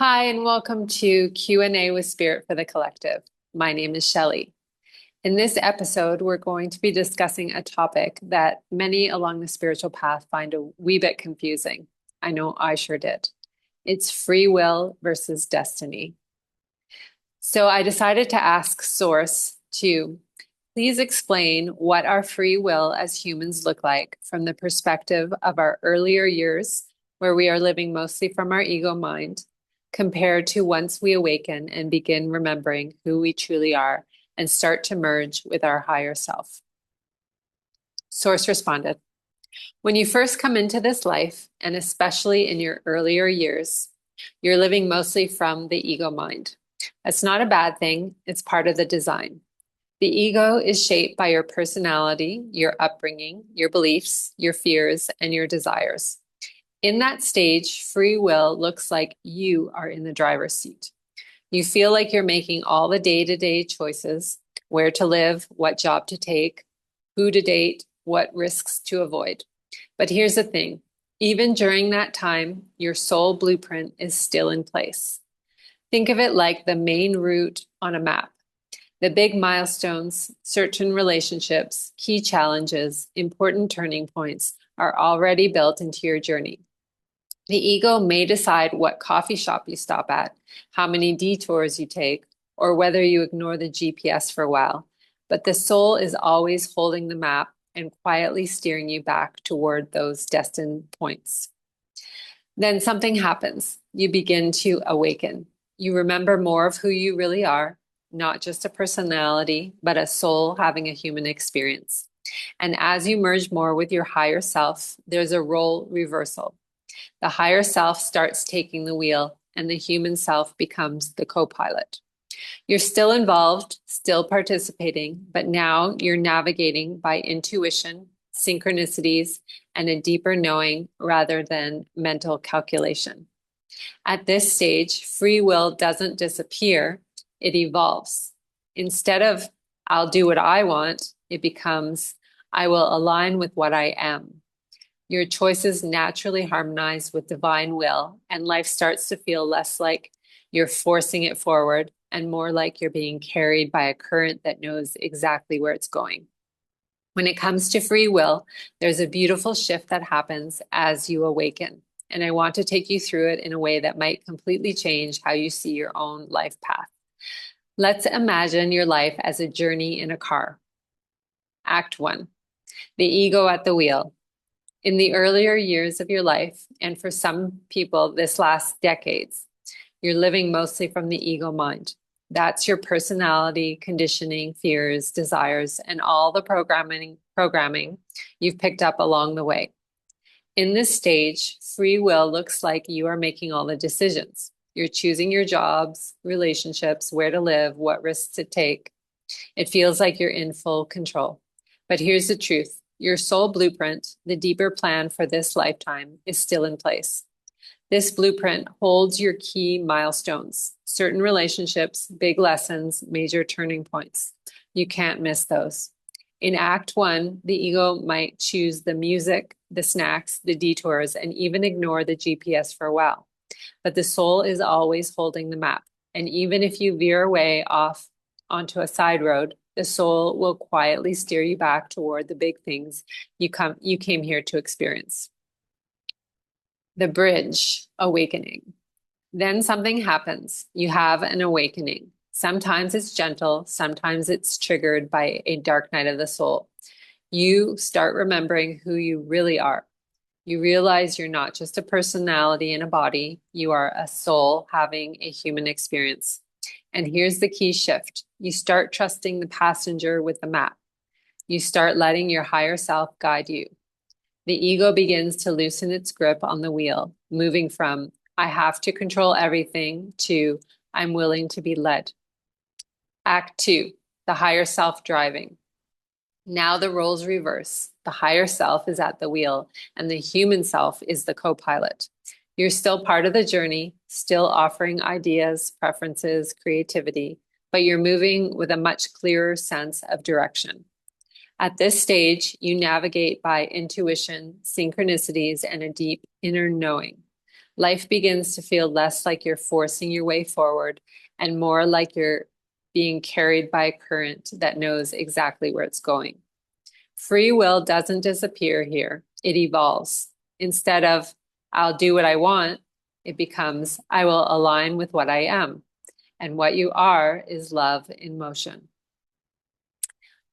Hi, and welcome to Q&A with Spirit for the Collective. My name is Shelli. In this episode, we're going to be discussing a topic that many along the spiritual path find a wee bit confusing. I know I sure did. It's free will versus destiny. So I decided to ask Source to please explain what our free will as humans look like from the perspective of our earlier years, where we are living mostly from our ego mind, compared to once we awaken and begin remembering who we truly are and start to merge with our higher self. Source responded, when you first come into this life, and especially in your earlier years, you're living mostly from the ego mind. That's not a bad thing. It's part of the design. The ego is shaped by your personality, your upbringing, your beliefs, your fears, and your desires. In that stage, free will looks like you are in the driver's seat. You feel like you're making all the day-to-day choices, where to live, what job to take, who to date, what risks to avoid. But here's the thing, even during that time, your soul blueprint is still in place. Think of it like the main route on a map. The big milestones, certain relationships, key challenges, important turning points are already built into your journey. The ego may decide what coffee shop you stop at, how many detours you take, or whether you ignore the GPS for a while. But the soul is always holding the map and quietly steering you back toward those destined points. Then something happens. You begin to awaken. You remember more of who you really are, not just a personality, but a soul having a human experience. And as you merge more with your higher self, there's a role reversal. The higher self starts taking the wheel, and the human self becomes the co-pilot. You're still involved, still participating, but now you're navigating by intuition, synchronicities, and a deeper knowing rather than mental calculation. At this stage, free will doesn't disappear, it evolves. Instead of, I'll do what I want, it becomes, I will align with what I am. Your choices naturally harmonize with divine will, and life starts to feel less like you're forcing it forward and more like you're being carried by a current that knows exactly where it's going. When it comes to free will, there's a beautiful shift that happens as you awaken. And I want to take you through it in a way that might completely change how you see your own life path. Let's imagine your life as a journey in a car. Act 1, the ego at the wheel. In the earlier years of your life, and for some people, this lasts decades, you're living mostly from the ego mind. That's your personality, conditioning, fears, desires, and all the programming you've picked up along the way. In this stage, free will looks like you are making all the decisions. You're choosing your jobs, relationships, where to live, what risks to take. It feels like you're in full control. But here's the truth. Your soul blueprint, the deeper plan for this lifetime, is still in place. This blueprint holds your key milestones, certain relationships, big lessons, major turning points. You can't miss those. In Act 1, the ego might choose the music, the snacks, the detours, and even ignore the GPS for a while. But the soul is always holding the map. And even if you veer away off onto a side road, the soul will quietly steer you back toward the big things you came here to experience. The bridge, awakening. Then something happens. You have an awakening. Sometimes it's gentle, sometimes it's triggered by a dark night of the soul. You start remembering who you really are. You realize you're not just a personality in a body, you are a soul having a human experience. And here's the key shift. You start trusting the passenger with the map. You start letting your higher self guide you. The ego begins to loosen its grip on the wheel, moving from, I have to control everything, to, I'm willing to be led. Act 2, the higher self driving. Now the roles reverse. The higher self is at the wheel, and the human self is the co-pilot. You're still part of the journey, still offering ideas, preferences, creativity, but you're moving with a much clearer sense of direction. At this stage, you navigate by intuition, synchronicities, and a deep inner knowing. Life begins to feel less like you're forcing your way forward and more like you're being carried by a current that knows exactly where it's going. Free will doesn't disappear here, it evolves. Instead of, I'll do what I want, it becomes, I will align with what I am. And what you are is love in motion.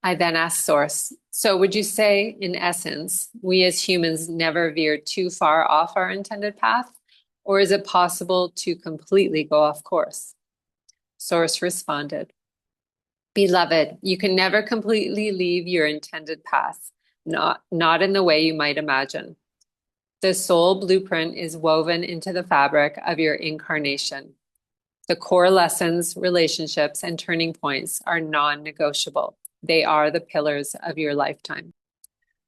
I then asked Source, so would you say, in essence, we as humans never veer too far off our intended path? Or is it possible to completely go off course? Source responded, Beloved, you can never completely leave your intended path, not in the way you might imagine. The soul blueprint is woven into the fabric of your incarnation. The core lessons, relationships, and turning points are non-negotiable. They are the pillars of your lifetime.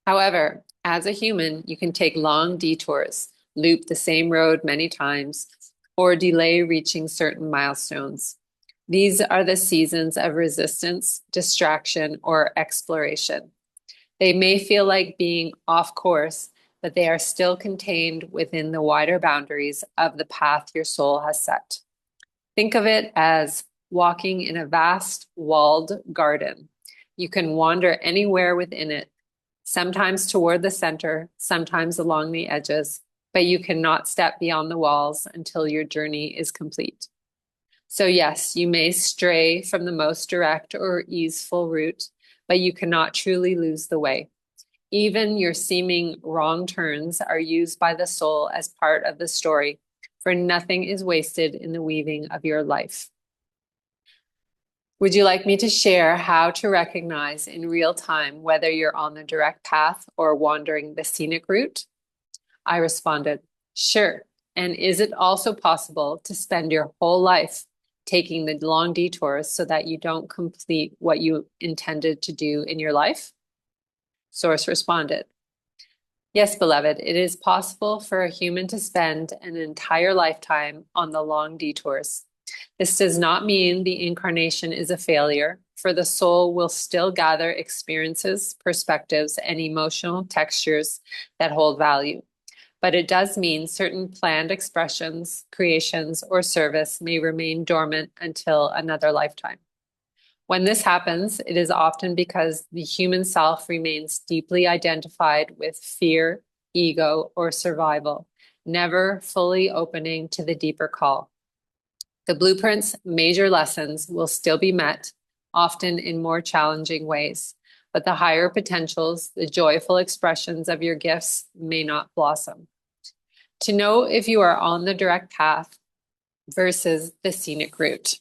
However, as a human, you can take long detours, loop the same road many times, or delay reaching certain milestones. These are the seasons of resistance, distraction, or exploration. They may feel like being off course, but they are still contained within the wider boundaries of the path your soul has set. Think of it as walking in a vast walled garden. You can wander anywhere within it, sometimes toward the center, sometimes along the edges, but you cannot step beyond the walls until your journey is complete. So yes, you may stray from the most direct or easeful route, but you cannot truly lose the way. Even your seeming wrong turns are used by the soul as part of the story, for nothing is wasted in the weaving of your life. Would you like me to share how to recognize in real time whether you're on the direct path or wandering the scenic route? I responded, sure. And is it also possible to spend your whole life taking the long detours so that you don't complete what you intended to do in your life? Source responded, yes, beloved, it is possible for a human to spend an entire lifetime on the long detours. This does not mean the incarnation is a failure, for the soul will still gather experiences, perspectives, and emotional textures that hold value. But it does mean certain planned expressions, creations, or service may remain dormant until another lifetime. When this happens, it is often because the human self remains deeply identified with fear, ego, or survival, never fully opening to the deeper call. The blueprint's major lessons will still be met, often in more challenging ways, but the higher potentials, the joyful expressions of your gifts may not blossom. To know if you are on the direct path versus the scenic route.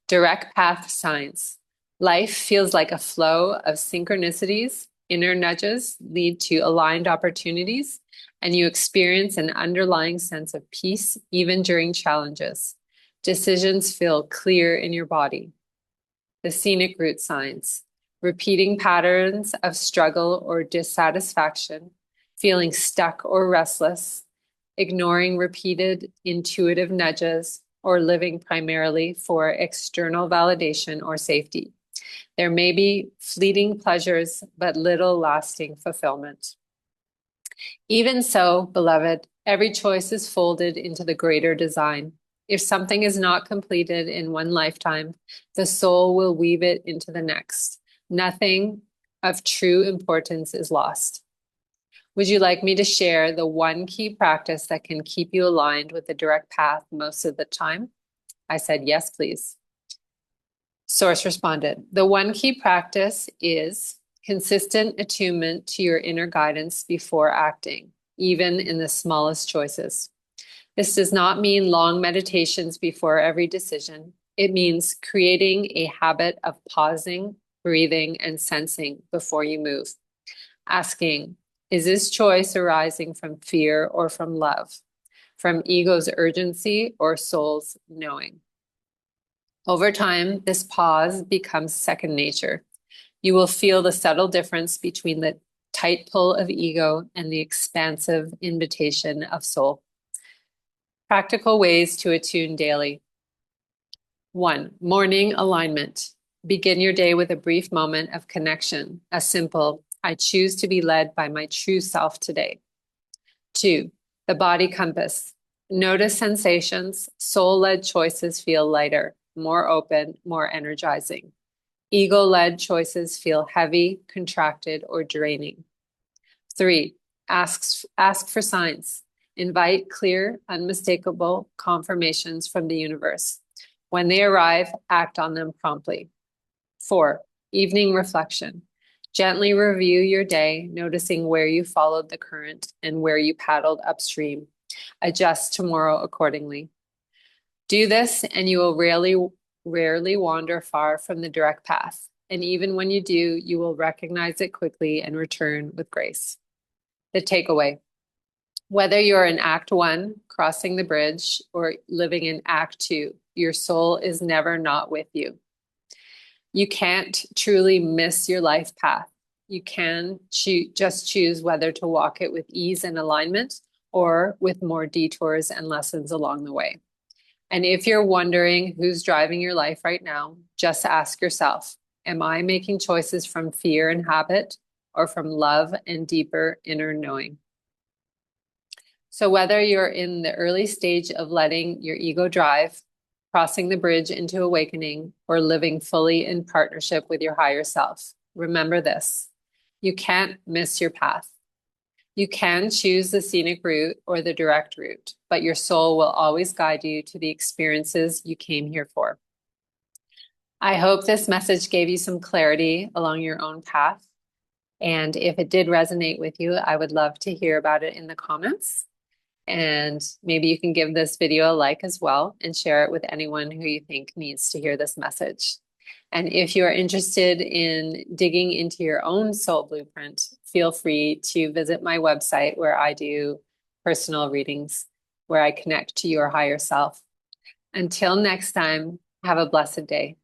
Direct path signs. Life feels like a flow of synchronicities. Inner nudges lead to aligned opportunities, and you experience an underlying sense of peace even during challenges. Decisions feel clear in your body. The scenic route signs. Repeating patterns of struggle or dissatisfaction, feeling stuck or restless, ignoring repeated intuitive nudges, or living primarily for external validation or safety. There may be fleeting pleasures, but little lasting fulfillment. Even so, beloved, every choice is folded into the greater design. If something is not completed in one lifetime, the soul will weave it into the next. Nothing of true importance is lost. Would you like me to share the one key practice that can keep you aligned with the direct path most of the time? I said, yes, please. Source responded, the one key practice is consistent attunement to your inner guidance before acting, even in the smallest choices. This does not mean long meditations before every decision. It means creating a habit of pausing, breathing, and sensing before you move. Asking, is this choice arising from fear or from love? From ego's urgency or soul's knowing? Over time, this pause becomes second nature. You will feel the subtle difference between the tight pull of ego and the expansive invitation of soul. Practical ways to attune daily. 1. Morning alignment. Begin your day with a brief moment of connection, a simple, I choose to be led by my true self today. 2. The body compass. Notice sensations. Soul-led choices feel lighter, more open, more energizing. Ego-led choices feel heavy, contracted, or draining. 3, ask for signs. Invite clear, unmistakable confirmations from the universe. When they arrive, act on them promptly. 4, evening reflection. Gently review your day, noticing where you followed the current and where you paddled upstream. Adjust tomorrow accordingly. Do this and you will rarely wander far from the direct path. And even when you do, you will recognize it quickly and return with grace. The takeaway. Whether you're in Act 1, crossing the bridge, or living in Act 2, your soul is never not with you. You can't truly miss your life path. You can just choose whether to walk it with ease and alignment or with more detours and lessons along the way. And if you're wondering who's driving your life right now, just ask yourself, am I making choices from fear and habit or from love and deeper inner knowing? So whether you're in the early stage of letting your ego drive, crossing the bridge into awakening, or living fully in partnership with your higher self, remember this: you can't miss your path. You can choose the scenic route or the direct route, but your soul will always guide you to the experiences you came here for. I hope this message gave you some clarity along your own path. And if it did resonate with you, I would love to hear about it in the comments. And maybe you can give this video a like as well and share it with anyone who you think needs to hear this message. And if you are interested in digging into your own soul blueprint, feel free to visit my website where I do personal readings, where I connect to your higher self. Until next time, have a blessed day.